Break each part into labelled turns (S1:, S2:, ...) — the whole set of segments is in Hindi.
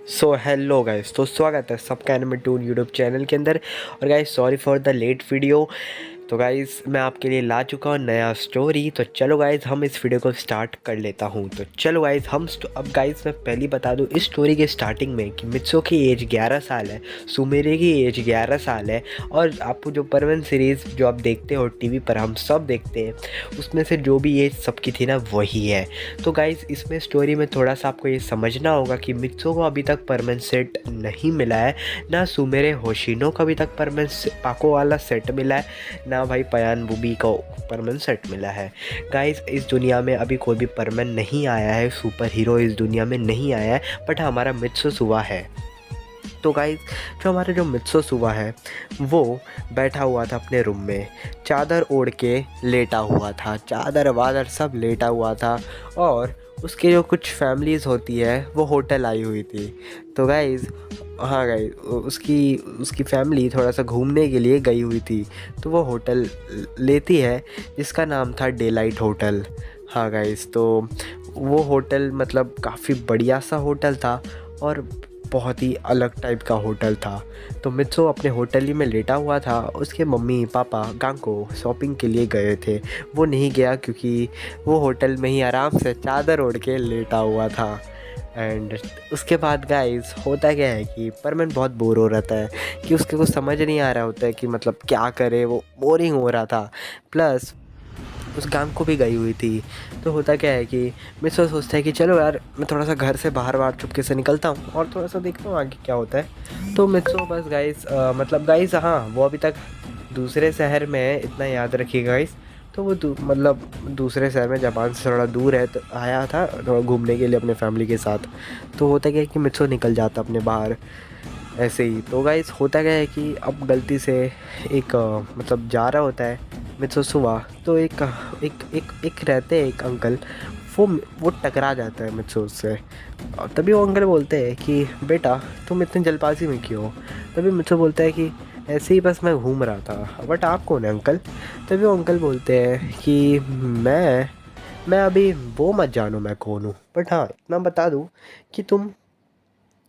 S1: सो हेलो गाइस, तो स्वागत है सबका एनिमे टून यूट्यूब चैनल के अंदर। और guys sorry for the late video. तो गाइस मैं आपके लिए ला चुका हूँ नया स्टोरी। तो चलो गाइस हम इस वीडियो को स्टार्ट कर लेता हूँ। तो चलो गाइस अब गाइस मैं पहले बता दूँ इस स्टोरी के स्टार्टिंग में कि मित्सो की एज 11 साल है, सुमेरे की एज 11 साल है। और आपको जो परवन सीरीज़ जो आप देखते हो टीवी पर, हम सब देखते हैं, उसमें से जो भी एज सबकी थी ना वही है। तो गाइस इसमें स्टोरी में थोड़ा सा आपको ये समझना होगा कि मित्सो को अभी तक परमानेंट सेट नहीं मिला है, ना सुमेरे होशिनो को अभी तक परमानेंट पाको वाला सेट मिला है, ना भाई पयान बुबी को परमानेंट सेट मिला है। गाइस इस दुनिया में अभी कोई भी परमानेंट नहीं आया है, सुपर हीरो इस दुनिया में नहीं आया है, बट हमारा मित्सुसुवा है। तो गाइस जो मित्सुसुवा है वो बैठा हुआ था अपने रूम में, चादर ओढ़ के लेटा हुआ था, चादर वादर सब लेटा हुआ था। और उसके जो कुछ फैमिलीज़ होती है वो होटल आई हुई थी। तो गाइस हाँ गाइस उसकी उसकी फैमिली थोड़ा सा घूमने के लिए गई हुई थी। तो वो होटल लेती है जिसका नाम था डेलाइट होटल। हाँ गाइस तो वो होटल मतलब काफ़ी बढ़िया सा होटल था और बहुत ही अलग टाइप का होटल था। तो मित्सो अपने होटल ही में लेटा हुआ था। उसके मम्मी पापा गांको शॉपिंग के लिए गए थे, वो नहीं गया क्योंकि वो होटल में ही आराम से चादर ओढ़ के लेटा हुआ था। एंड उसके बाद गाइस होता क्या है कि परमन बहुत बोर हो रहता है कि उसके कुछ समझ नहीं आ रहा होता है कि मतलब क्या करे, वो बोरिंग हो रहा था। प्लस उस गांव को भी गई हुई थी। तो होता क्या है कि मित्सो सोचता है कि चलो यार मैं थोड़ा सा घर से बाहर बाहर चुपके से निकलता हूँ और थोड़ा सा देखता हूँ आगे क्या होता है। तो मित्सो बस गाइस मतलब गाइस हाँ वो अभी तक दूसरे शहर में है, इतना याद रखिए गाइस। तो वो मतलब दूसरे शहर में जापान से थोड़ा दूर है, तो आया था थोड़ा घूमने के लिए अपने फैमिली के साथ। तो होता क्या है कि मित्सो निकल जाता अपने बाहर ऐसे ही। तो गाइस होता क्या है कि अब गलती से एक मतलब जा रहा होता है मित्सुसुवा। तो एक रहते हैं एक अंकल, वो टकरा जाता है मित्सु से। और तभी वो अंकल बोलते हैं कि बेटा तुम इतनी जल्दबाजी में क्यों हो। तभी मित्सु बोलता है कि ऐसे ही बस मैं घूम रहा था, बट आप कौन है अंकल। तभी वो अंकल बोलते हैं कि मैं अभी वो मत जानो मैं कौन हूँ, बट हाँ इतना बता दूँ कि तुम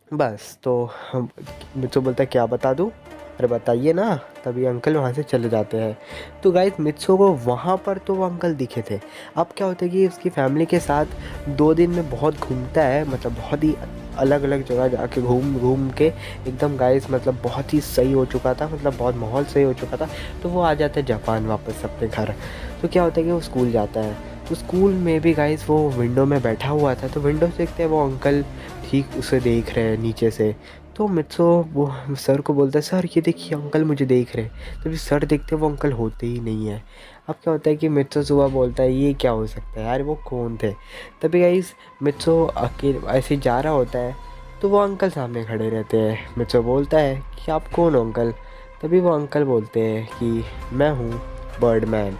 S1: बस। तो हम मित्सु बोलता है क्या बता दूँ, अरे बताइए ना। तभी अंकल वहाँ से चले जाते हैं। तो गाइस मित्सु को वहाँ पर तो वो अंकल दिखे थे। अब क्या होता है कि उसकी फैमिली के साथ 2 दिन में बहुत घूमता है, मतलब बहुत ही अलग अलग जगह जाके घूम घूम के एकदम गाइस मतलब बहुत ही सही हो चुका था, मतलब बहुत माहौल सही हो चुका था। तो वो आ जाता है जापान वापस अपने घर। तो क्या होता है कि वो स्कूल जाता है। तो स्कूल में भी गाइस वो विंडो में बैठा हुआ था। तो विंडो से देखते हैं वो अंकल ठीक उसे देख रहे हैं नीचे से। तो मित्सो वो सर को बोलता है सर ये देखिए अंकल मुझे देख रहे हैं। तभी सर देखते वो अंकल होते ही नहीं है। अब क्या होता है कि मित्सो सुबह बोलता है ये क्या हो सकता है यार, वो कौन थे। तभी गाइस मित्सो अकेले ऐसे ही जा रहा होता है। तो वो अंकल सामने खड़े रहते हैं। मित्सो बोलता है कि आप कौन हो अंकल। तभी वो अंकल बोलते हैं कि मैं हूँ बर्डमैन।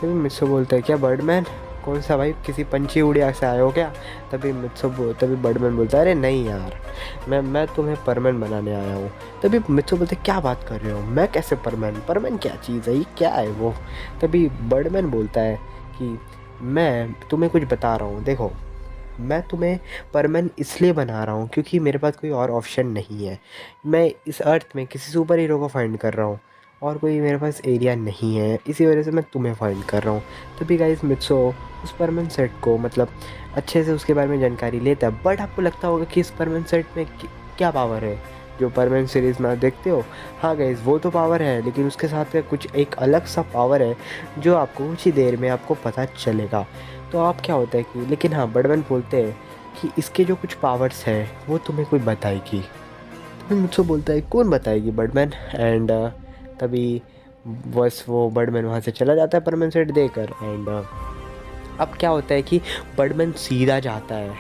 S1: तभी मित्सो बोलता है क्या बर्डमैन, कौन सा भाई, किसी पंछी उड़िया से आए हो क्या। तभी बर्डमैन बोलता है अरे नहीं यार, मैं तुम्हें परमैन बनाने आया हूँ। तभी मित्सो बोलते क्या बात कर रहे हो, मैं कैसे परमैन, परमैन क्या चीज़ है, ये क्या है वो। तभी बर्डमैन बोलता है कि मैं तुम्हें कुछ बता रहा हूँ, देखो मैं तुम्हें परमैन इसलिए बना रहा हूँ क्योंकि मेरे पास कोई और ऑप्शन नहीं है। मैं इस अर्थ में किसी सुपर हीरो को फाइंड कर रहा हूँ और कोई मेरे पास एरिया नहीं है, इसी वजह से मैं तुम्हें फाइंड कर रहा हूँ। तभी गाइस मित्सो उस परमैन सेट को मतलब अच्छे से उसके बारे में जानकारी लेता है। बट आपको लगता होगा कि इस परमैन सेट में क्या पावर है, जो परमैन सीरीज़ में आप देखते हो। हाँ गाइस वो तो पावर है, लेकिन उसके साथ में कुछ एक अलग सा पावर है जो आपको कुछ ही देर में आपको पता चलेगा। तो आप क्या होता है कि लेकिन हाँ बर्डमैन बोलते हैं कि इसके जो कुछ पावर्स हैं वो तुम्हें कोई बताएगी। तभी मुझसे बोलता है कौन बताएगी बर्डमैन। एंड तभी बस वो बर्डमैन वहाँ से चला जाता है परमैन सेट देकर। एंड अब क्या होता है कि बर्डमैन सीधा जाता है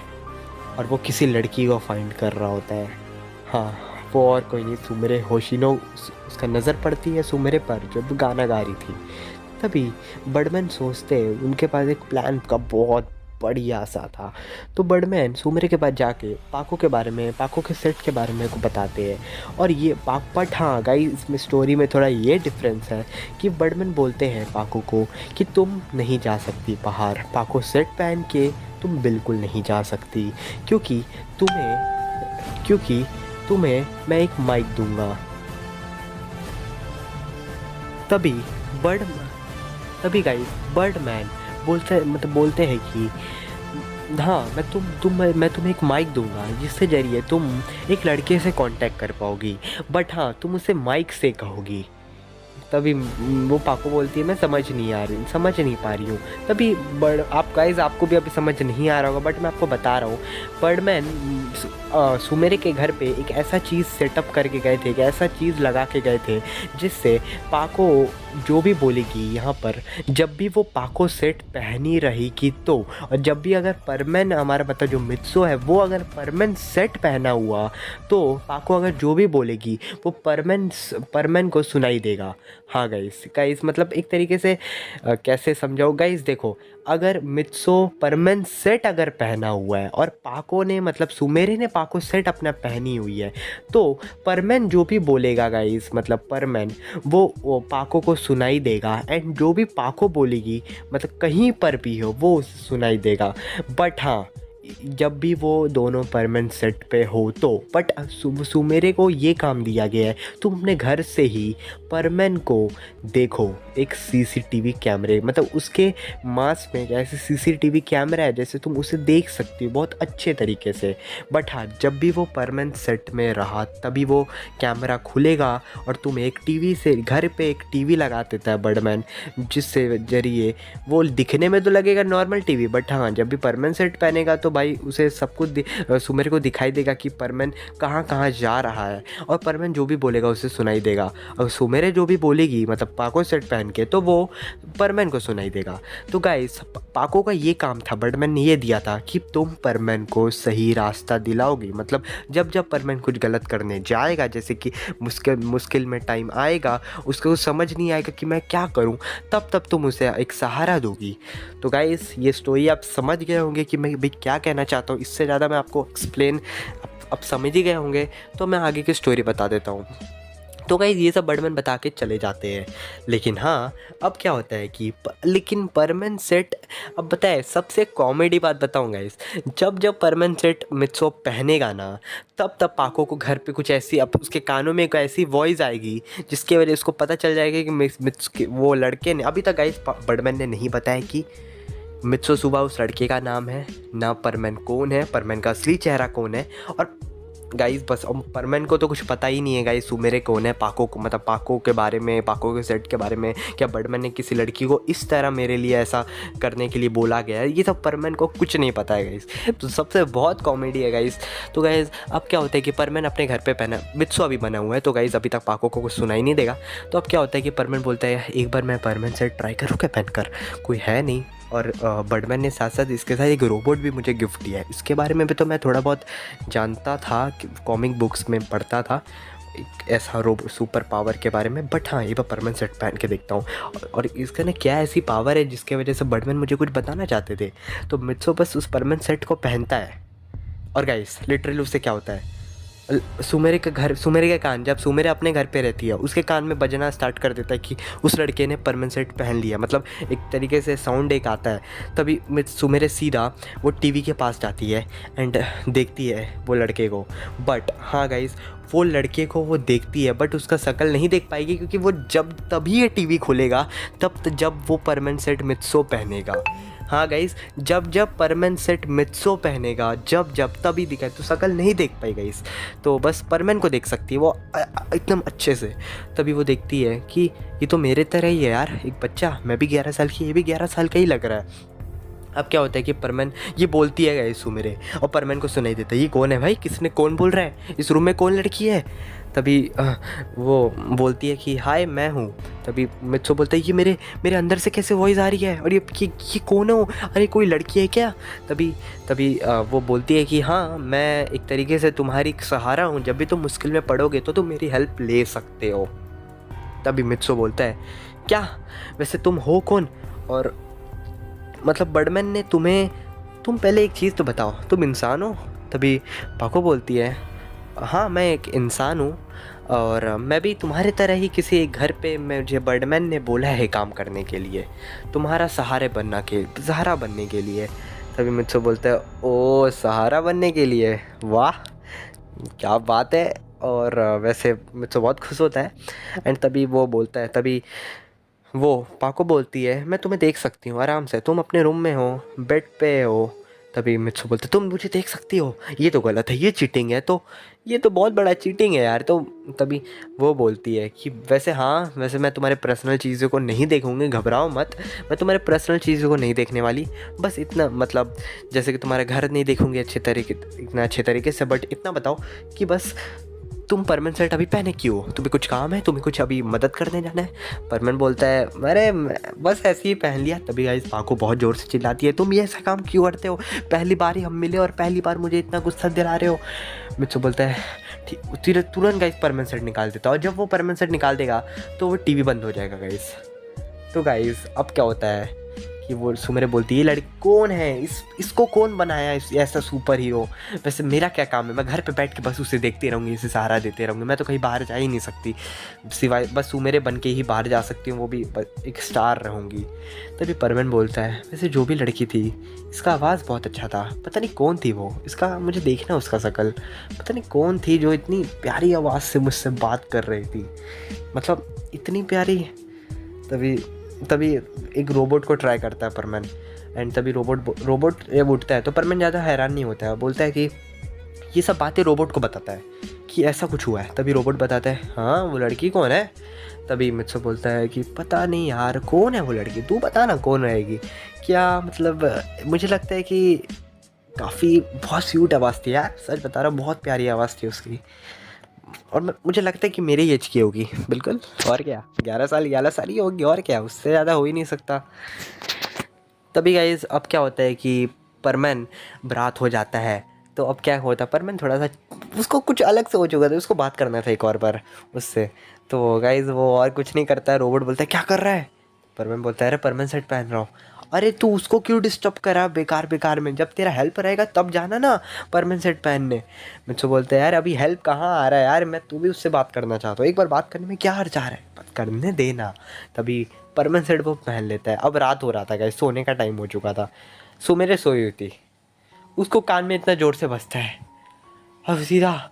S1: और वो किसी लड़की को फाइंड कर रहा होता है। हाँ वो और कोई नहीं, सुमेरे होशिनो। उसका नज़र पड़ती है सुमेरे पर जो गाना गा रही थी। तभी बर्डमैन सोचते हैं उनके पास एक प्लान का बहुत बढ़िया सा था। तो बर्डमैन सुमेरे के पास जाके पाको के बारे में, पाको के सेट के बारे में को बताते हैं। और ये बट हाँ गाइस इसमें स्टोरी में थोड़ा ये डिफरेंस है कि बर्डमैन बोलते हैं पाको को कि तुम नहीं जा सकती बाहर, पाको सेट पहन के तुम बिल्कुल नहीं जा सकती, क्योंकि तुम्हें क्योंकि तुम्हें मैं एक माइक दूंगा। तभी बर्ड तभी गाइस बर्डमैन बोलते हैं कि हाँ मैं तुम्हें एक माइक दूंगा जिससे जरिए तुम एक लड़के से कांटेक्ट कर पाओगी, बट हाँ तुम उसे माइक से कहोगी। तभी वो पाको बोलती है मैं समझ नहीं पा रही हूँ। तभी आप गाइस आपको भी अभी समझ नहीं आ रहा होगा, बट मैं आपको बता रहा हूँ। बर्डमैन सुमेरे के घर पे एक ऐसा चीज़ सेटअप करके गए थे, एक ऐसा चीज़ लगा के गए थे जिससे पाको जो भी बोलेगी यहाँ पर, जब भी वो पाको सेट पहनी रहेगी तो, और जब भी अगर परमैन हमारा मतलब जो मित्सो है वो अगर परमैन सेट पहना हुआ तो पाको अगर जो भी बोलेगी वो परमैन को सुनाई देगा। हाँ गाइस मतलब एक तरीके से कैसे समझाओ गाइस, देखो अगर मित्सो परमैन सेट अगर पहना हुआ है और पाको ने मतलब सुमेरे ने पाको सेट अपना पहनी हुई है तो परमैन जो भी बोलेगा गाइस मतलब परमैन वो पाको को सुनाई देगा, एंड जो भी पाको बोलेगी मतलब कहीं पर भी हो वो सुनाई देगा। बट हाँ जब भी वो दोनों परमानेंट सेट पे हो तो, बट सुमेरे को ये काम दिया गया है तुम अपने घर से ही परमैन को देखो एक सीसीटीवी कैमरे मतलब उसके मास में ऐसे सीसीटीवी कैमरा है जैसे तुम उसे देख सकती हो बहुत अच्छे तरीके से। बट हाँ जब भी वो परमानेंट सेट में रहा तभी वो कैमरा खुलेगा और तुम एक टीवी से घर पे एक टीवी लगा देता है बर्डमैन, जिससे जरिए वो दिखने में तो लगेगा नॉर्मल टीवी, बट हाँ जब भी परमानेंट सेट पहनेगा तो भाई उसे सब कुछ सुमेर को दिखाई देगा कि परमैन कहाँ कहाँ जा रहा है, और परमैन जो भी बोलेगा उसे सुनाई देगा। और सुमेरे जो भी बोलेगी मतलब पाको सेट पहन के तो वो परमैन को सुनाई देगा। तो गाइस पाको का ये काम था, बर्डमैन ने ये दिया था कि तुम परमैन को सही रास्ता दिलाओगी, मतलब जब जब परमैन कुछ गलत करने जाएगा जैसे कि मुश्किल में टाइम आएगा उसको समझ नहीं आएगा कि मैं क्या करूं, तब तुम उसे एक सहारा दोगी। तो गाइस ये स्टोरी आप समझ गए होंगे कि मैं भाई क्या कहना चाहता हूँ, इससे ज़्यादा मैं आपको एक्सप्लेन अब समझ ही गए होंगे तो मैं आगे की स्टोरी बता देता हूँ। तो गाइस ये सब बर्डमैन बता के चले जाते हैं, लेकिन हाँ अब क्या होता है कि लेकिन परमैन सेट, अब बताए सबसे कॉमेडी बात बताऊँ गाइस, जब परमैन सेट मित्सो पहनेगा ना तब पाको को घर पे कुछ ऐसी अब उसके कानों में एक ऐसी वॉइस आएगी जिसके वजह उसको पता चल जाएगा कि वो लड़के ने, अभी तक गाइस बर्डमैन ने नहीं बताया कि मित्सो सुबह उस लड़के का नाम है ना, परमैन कौन है, परमैन का असली चेहरा कौन है। और गाइस बस परमैन को तो कुछ पता ही नहीं है गाइस सुमेरे कौन है, पाको को मतलब पाको के बारे में, पाको के सेट के बारे में, क्या बर्डमैन ने किसी लड़की को इस तरह मेरे लिए ऐसा करने के लिए बोला गया है, ये सब परमैन को कुछ नहीं पता है गाइस। तो सबसे बहुत कॉमेडी है गाइस। तो गाइस अब क्या होता है कि परमैन अपने घर पे पहना, मित्सो अभी बना हुआ है तो गाइस अभी तक पाको को कुछ सुनाई नहीं देगा। तो अब क्या होता है कि परमैन बोलता है एक बार मैं परमैन सेट ट्राई करूँ क्या पहनकर, कोई है नहीं। और बर्डमैन ने साथ साथ इसके साथ एक रोबोट भी मुझे गिफ्ट दिया है, इसके बारे में भी तो मैं थोड़ा बहुत जानता था, कॉमिक बुक्स में पढ़ता था एक ऐसा सुपर पावर के बारे में। बट हाँ एक बार परमैन सेट पहन के देखता हूँ और इसका ना क्या ऐसी पावर है जिसके वजह से बर्डमैन मुझे कुछ बताना चाहते थे। तो मित्सो बस उस परमैन सेट को पहनता है और गाइस लिटरली उससे क्या होता है, सुमेरे के कान, जब सुमेरे अपने घर पे रहती है उसके कान में बजना स्टार्ट कर देता है कि उस लड़के ने परमैन सेट पहन लिया, मतलब एक तरीके से साउंड एक आता है। तभी सुमेरे सीधा वो टीवी के पास जाती है एंड देखती है वो लड़के को। बट हाँ गाइस वो लड़के को वो देखती है बट उसका शक्ल नहीं देख पाएगी क्योंकि वो तभी ये टीवी खोलेगा जब वो परमैन सेट मित्सो पहनेगा। हाँ गाइस जब परमैन सेट मित्सो पहनेगा जब तभी दिखाए तो शक्ल नहीं देख पाई गाइस, तो बस परमैन को देख सकती है वो एकदम अच्छे से। तभी वो देखती है कि ये तो मेरे तरह ही है यार, एक बच्चा, मैं भी 11 साल की, ये भी 11 साल का ही लग रहा है। अब क्या होता है कि परमैन ये बोलती है गाइस सुमेरे, और परमैन को सुनाई देता है ये कौन है भाई, किसने कौन बोल रहा है, इस रूम में कौन लड़की है। तभी वो बोलती है कि हाय मैं हूँ। तभी मित्सो बोलता है ये मेरे अंदर से कैसे वॉइस आ रही है, और ये कौन हो, अरे कोई लड़की है क्या। तभी वो बोलती है कि हाँ मैं एक तरीके से तुम्हारी सहारा हूँ, जब भी तुम मुश्किल में पड़ोगे तो तुम मेरी हेल्प ले सकते हो। तभी मित्सो बोलता है क्या, वैसे तुम हो कौन, और मतलब बर्डमैन ने तुम पहले एक चीज़ तो बताओ, तुम इंसान हो। तभी पाको बोलती है हाँ मैं एक इंसान हूँ और मैं भी तुम्हारे तरह ही किसी एक घर पे मुझे बर्डमैन ने बोला है काम करने के लिए, तुम्हारा सहारा बनने के लिए। तभी मित्सो बोलता है ओ सहारा बनने के लिए, वाह क्या बात है। और वैसे मुझसे बहुत खुश होता है। एंड तभी वो बोलता है, तभी वो पाको बोलती है मैं तुम्हें देख सकती हूँ आराम से, तुम अपने रूम में हो, बेड पे हो। तभी मित्सु बोलते तुम मुझे देख सकती हो, ये तो गलत है, ये चीटिंग है, तो ये तो बहुत बड़ा चीटिंग है यार। तो तभी वो बोलती है कि वैसे हाँ, वैसे मैं तुम्हारे पर्सनल चीज़ों को नहीं देखूंगी, घबराओ मत, मैं तुम्हारे पर्सनल चीज़ों को नहीं देखने वाली। बस इतना, मतलब जैसे कि तुम्हारा घर नहीं देखूंगी अच्छे तरीके, इतना अच्छे तरीके से, बट इतना बताओ कि बस तुम परमन सेट अभी पहने क्यों, तुम्हें कुछ काम है, तुम्हें कुछ अभी मदद करने जाना है। परमन बोलता है अरे बस ऐसे ही पहन लिया। तभी गाइस पाको बहुत ज़ोर से चिल्लाती है तुम ये ऐसा काम क्यों करते हो, पहली बार ही हम मिले और पहली बार मुझे इतना गुस्सा दिला रहे हो। मित्सु बोलता है ठीक, तुरंत गाइस परमन सेट निकाल देता है, और जब वो परमन सेट निकाल देगा तो वो टीवी बंद हो जाएगा गाइस। तो गाइस अब क्या होता है कि वो सुमेरे बोलती है ये लड़की कौन है, इसको कौन बनाया ऐसा सुपर हीरो। वैसे मेरा क्या काम है, मैं घर पे बैठ के बस उसे देखती रहूँगी, इसे सहारा देते रहूँगी, मैं तो कहीं बाहर जा ही नहीं सकती, सिवाय बस सुमेरे बन के ही बाहर जा सकती हूँ, वो भी एक स्टार रहूँगी। तभी परमन बोलता है वैसे जो भी लड़की थी इसका आवाज़ बहुत अच्छा था, पता नहीं कौन थी वो, इसका मुझे देखना उसका शक्ल, पता नहीं कौन थी जो इतनी प्यारी आवाज़ से मुझसे बात कर रही थी, मतलब इतनी प्यारी। तभी तभी एक रोबोट को ट्राई करता है परमन। एंड तभी रोबोट जब उठता है तो परमन ज़्यादा हैरान नहीं होता है, बोलता है कि ये सब बातें रोबोट को बताता है कि ऐसा कुछ हुआ है। तभी रोबोट बताता है हाँ वो लड़की कौन है। तभी मुझसे बोलता है कि पता नहीं यार कौन है वो लड़की, तू बता ना कौन रहेगी क्या, मतलब मुझे लगता है कि काफ़ी बहुत स्वीट आवाज़ थी यार, सच बता रहा हूँ, बहुत प्यारी आवाज़ थी उसकी, और मुझे लगता है कि मेरे ही एज की होगी बिल्कुल, और क्या 11 साल ही होगी, और क्या उससे ज़्यादा हो ही नहीं सकता। तभी गाइज अब क्या होता है कि परमन बरात हो जाता है। तो अब क्या होता है, परमन थोड़ा सा उसको कुछ अलग से हो चुका था, उसको बात करना था एक और बार उससे। तो गाइज वो और कुछ नहीं करता है, रोबोट बोलता है क्या कर रहा है। परमन बोलता है अरे परमन सेट पहन रहा हूँ। अरे तू उसको क्यों डिस्टर्ब करा बेकार बेकार में, जब तेरा हेल्प रहेगा तब जाना ना परमन सेट पहनने। मुझसे बोलते हैं यार अभी हेल्प कहाँ आ रहा है यार, मैं तू भी उससे बात करना चाहता हूँ, एक बार बात करने में क्या हर्ज आ रहा है, बात करने देना। तभी परमन सेट वो पहन लेता है। अब रात हो रहा था गाइस, सोने का टाइम हो चुका था, सुमेरे सोई हुई थी, उसको कान में इतना ज़ोर से बजता है। अब सीधा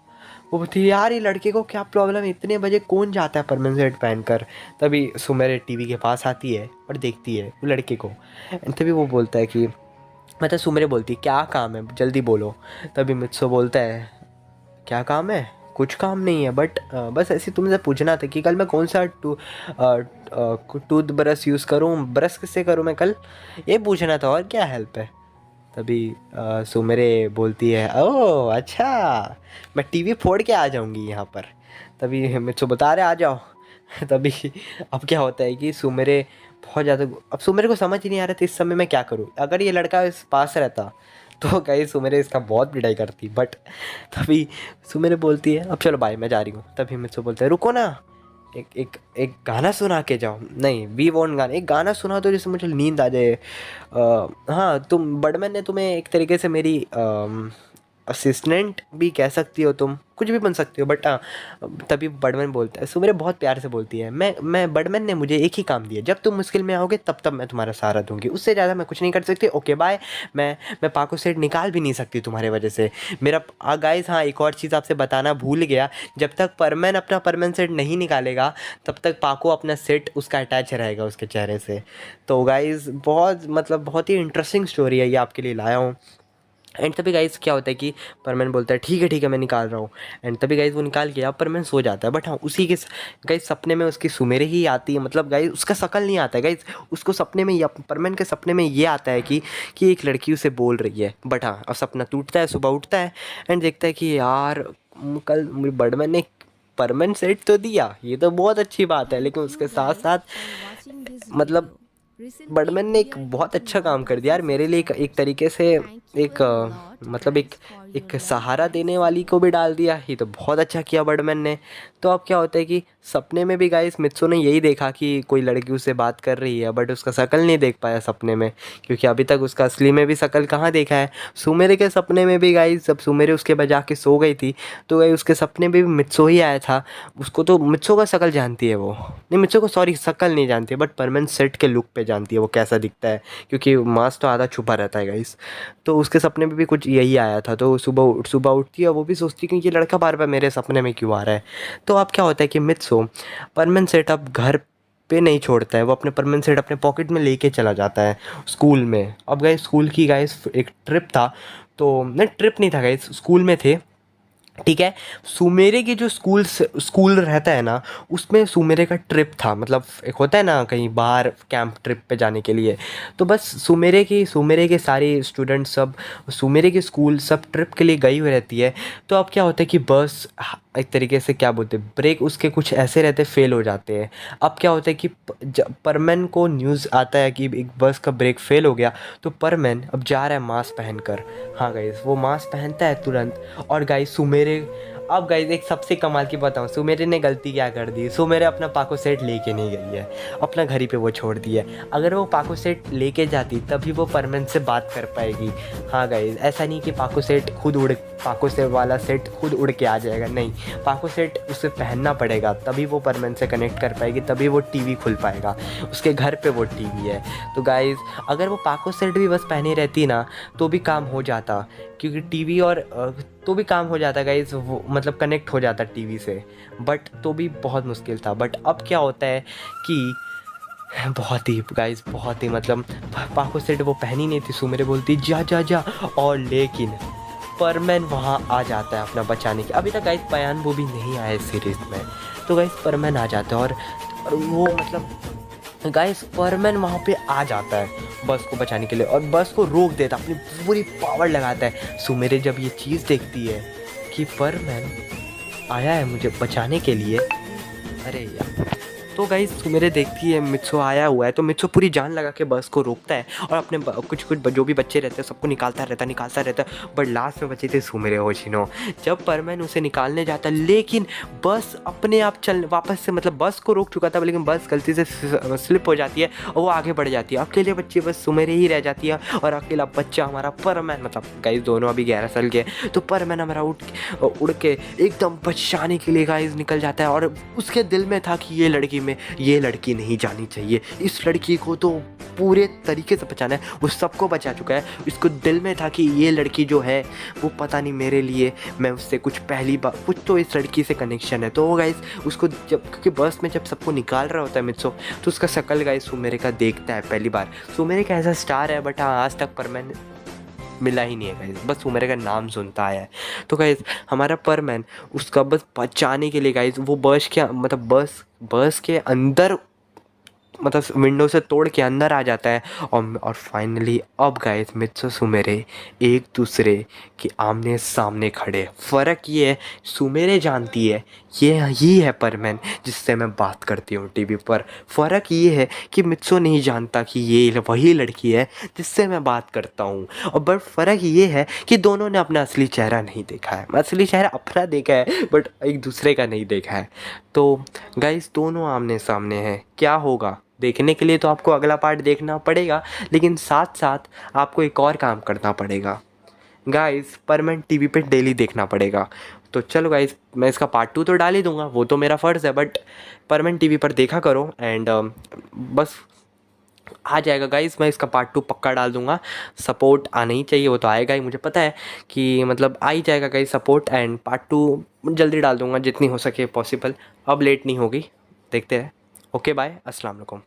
S1: वो बोलती है यार ये लड़के को क्या प्रॉब्लम है, इतने बजे कौन जाता है परमानेंट सेट पहन कर। तभी सुमेर टीवी के पास आती है और देखती है वो लड़के को। तभी वो बोलता है कि मतलब सुमेरे बोलती है क्या काम है जल्दी बोलो। तभी मित्सो बोलता है क्या काम है, कुछ काम नहीं है, बट बस ऐसे तुमसे पूछना था कि कल मैं कौन सा टूथ ब्रश यूज़ करूँ, ब्रश किससे करूँ मैं कल, ये पूछना था, और क्या हेल्प है। तभी सुमेरे बोलती है ओह अच्छा, मैं टीवी फोड़ के आ जाऊंगी यहाँ पर। तभी मुझसे बता रहे आ जाओ। तभी अब क्या होता है कि सुमेरे बहुत ज़्यादा, अब सुमेरे को समझ ही नहीं आ रहा था इस समय मैं क्या करूँ, अगर ये लड़का इस पास रहता तो कहीं सुमेरे इसका बहुत पिटाई करती, बट तभी सुमेरे बोलती है अब चलो बाय मैं जा रही हूँ। तभी मुझसे बोलते हैं रुको ना, एक एक एक गाना सुना के जाओ। नहीं वी वॉन्ट गाना, एक गाना सुना दो जिससे मुझे नींद आ जाए। हाँ तुम बर्डमैन ने तुम्हें एक तरीके से मेरी असिस्टेंट भी कह सकती हो, तुम कुछ भी बन सकती हो, बट हाँ। तभी बर्डमैन बोलता है सुमेरे बहुत प्यार से बोलती है मैं बर्डमैन ने मुझे एक ही काम दिया, जब तुम मुश्किल में आओगे तब तब मैं तुम्हारा सहारा दूंगी, उससे ज़्यादा मैं कुछ नहीं कर सकती, ओके बाय। मैं पाको सेट निकाल भी नहीं सकती तुम्हारे वजह से मेरा। गाइस हाँ एक और चीज़ आपसे बताना भूल गया, जब तक परमैन अपना परमैन सेट नहीं निकालेगा तब तक पाको अपना सेट उसका अटैच रहेगा उसके चेहरे से। तो गाइस बहुत मतलब बहुत ही इंटरेस्टिंग स्टोरी है ये आपके लिए लाया हूँ। एंड तभी गाइस क्या होता है कि परमैन बोलता है ठीक है मैं निकाल रहा हूँ। एंड तभी गाइस वो निकाल के अब परमैन सो जाता है, बट हाँ उसी के गाइस सपने में उसकी सुमेरे ही आती है, मतलब गाइस उसका शकल नहीं आता है गाइस, उसको सपने में परमैन के सपने में ये आता है कि एक लड़की उसे बोल रही है। बट हाँ अब सपना टूटता है, सुबह उठता है एंड देखता है कि यार कल बर्डमैन ने परमैन सेट तो दिया, ये तो बहुत अच्छी बात है, लेकिन उसके साथ साथ मतलब बर्डमैन ने एक बहुत अच्छा काम कर दिया यार मेरे लिए, एक तरीके से एक मतलब एक सहारा देने वाली को भी डाल दिया, ये तो बहुत अच्छा किया बर्डमैन ने। तो अब क्या होता है कि सपने में भी गाइस मित्सो ने यही देखा कि कोई लड़की उससे बात कर रही है, बट उसका शक्ल नहीं देख पाया सपने में, क्योंकि अभी तक उसका असली में भी शक्ल कहाँ देखा है। सुमेरे के सपने में भी गाइस जब सुमेरे उसके बजा के सो गई थी तो गाइस उसके सपने में भी मित्सो ही आया था। उसको तो मित्सो का शक्ल जानती है वो, नहीं मित्सो को सॉरी शक्ल नहीं जानती है, बट परमानेंट सेट के लुक पे जानती है वो कैसा दिखता है, क्योंकि मास्क तो आधा छुपा रहता है गाइस। तो तो उसके सपने में भी कुछ यही आया था। तो सुबह उठती है, वो भी सोचती है कि ये लड़का बार बार मेरे सपने में क्यों आ रहा है। तो अब क्या होता है कि मित्सो परमानेंट सेटअप घर पे नहीं छोड़ता है, वो अपने परमानेंट सेट अपने पॉकेट में लेके चला जाता है स्कूल में। अब गाइस स्कूल की गाइस एक ट्रिप था, तो नहीं ट्रिप नहीं था गाइस, स्कूल में थे, ठीक है। सुमेरे की जो स्कूल रहता है ना, उसमें सुमेरे का ट्रिप था, मतलब एक होता है ना कहीं बाहर कैंप ट्रिप पे जाने के लिए। तो बस सुमेरे के सारे स्टूडेंट सब सुमेरे की स्कूल सब ट्रिप के लिए गई हुई रहती है। तो अब क्या होता है कि बस एक तरीके से क्या बोलते हैं, ब्रेक उसके कुछ ऐसे रहते फेल हो जाते हैं। अब क्या होता है कि परमैन को न्यूज़ आता है कि एक बस का ब्रेक फेल हो गया। तो परमैन अब जा रहा है मास्क पहनकर। हाँ गाइस, वो मास्क पहनता है तुरंत। और गाइस सुमेरे, अब गाइस एक सबसे कमाल की बताऊँ, सुमेरे ने गलती क्या कर दी। सुमेरे अपना पाको सेट लेके नहीं गई है, अपना घर ही पे वो छोड़ दिया है। अगर वो पाको सेट लेके जाती तभी वो परमैन से बात कर पाएगी। हाँ गाइस, ऐसा नहीं कि पाको सेट वाला सेट खुद उड़ के आ जाएगा, नहीं, पाको सेट उसे पहनना पड़ेगा, तभी वो परमैन से कनेक्ट कर पाएगी, तभी वो टीवी खुल पाएगा। उसके घर पे वो टीवी है। तो गाइस अगर वो पाको सेट भी बस पहनी रहती ना, तो भी काम हो जाता, क्योंकि टीवी और तो भी काम हो जाता गाइस, वो मतलब कनेक्ट हो जाता टीवी से। बट तो भी बहुत मुश्किल था। बट अब क्या होता है कि बहुत ही गाइस, बहुत ही मतलब पाको सेट वो पहनी नहीं थी। सुमेरे बोलती जा जा जा, और लेकिन परमैन वहाँ आ जाता है अपना बचाने के। अभी तक गाइस पयान वो भी नहीं आया इस सीरीज़ में। तो गाइस परमैन आ जाता है, और वो मतलब गाइस परमैन वहाँ पे आ जाता है बस को बचाने के लिए, और बस को रोक देता, अपनी पूरी पावर लगाता है। सुमेरे जब ये चीज़ देखती है कि परमैन आया है मुझे बचाने के लिए, अरे यार, तो गाइस सुमेरे देखती है मित्सो आया हुआ है, तो मित्सो पूरी जान लगा के बस को रोकता है, और अपने कुछ जो भी बच्चे रहते हैं सबको निकालता रहता है। बट लास्ट में बचे थे सुमेरे होशिनो। जब परमैन उसे निकालने जाता, लेकिन बस अपने आप चल वापस से, मतलब बस को रोक चुका था, लेकिन बस गलती से स्लिप हो जाती है और वो आगे बढ़ जाती है। अकेले बच्चे बस सुमेरे ही रह जाती है, और अकेला बच्चा हमारा परमैन, मतलब गाइस दोनों अभी 11 साल के, तो परमैन हमारा उड़ के एकदम बचाने के लिए गाइस निकल जाता है। और उसके दिल में था कि ये लड़की नहीं जानी चाहिए, इस लड़की को तो पूरे तरीके से बचाना है। वो सबको बचा चुका है, इसको दिल में था कि ये लड़की जो है वो पता नहीं मेरे लिए, मैं उससे कुछ पहली बार कुछ तो इस लड़की से कनेक्शन है। तो गाइस उसको जब, क्योंकि बस में जब सबको निकाल रहा होता है मित्सो, तो उसका शकल गाइस सुमेरे का देखता है पहली बार। सुमेरे का ऐसा स्टार है, बट हाँ आज तक परमैन मिला ही नहीं है गाइस, बस सुमेरे का नाम सुनता आया है। तो गाइस हमारा परमैन उसका बस बचाने के लिए गाइस वो बस के अंदर, मतलब विंडो से तोड़ के अंदर आ जाता है। और फाइनली अब गाइस मित्सो सुमेरे एक दूसरे के आमने सामने खड़े। फ़र्क ये है, सुमेरे जानती है ये है परमैन जिससे मैं बात करती हूँ टीवी पर। फ़र्क ये है कि मित्सो नहीं जानता कि ये वही लड़की है जिससे मैं बात करता हूँ। और बट फ़र्क ये है कि दोनों ने अपना असली चेहरा नहीं देखा है, असली चेहरा अपना देखा है बट एक दूसरे का नहीं देखा है। तो गाइस दोनों आमने सामने हैं, क्या होगा देखने के लिए तो आपको अगला पार्ट देखना पड़ेगा, लेकिन साथ साथ आपको एक और काम करना पड़ेगा गाइस, परमानेंट टीवी पे डेली देखना पड़ेगा। तो चलो गाइस, मैं इसका पार्ट 2 तो डाल ही दूंगा, वो तो मेरा फ़र्ज़ है, बट परमानेंट टीवी पर देखा करो। एंड बस आ जाएगा गाइस, मैं इसका पार्ट 2 पक्का डाल दूंगा। सपोर्ट आना ही चाहिए, वो तो आएगा ही, मुझे पता है कि मतलब आ ही जाएगा गाइस सपोर्ट। एंड पार्ट 2 जल्दी डाल दूंगा जितनी हो सके पॉसिबल, अब लेट नहीं होगी, देखते हैं। ओके बाय, अस्सलाम वालेकुम।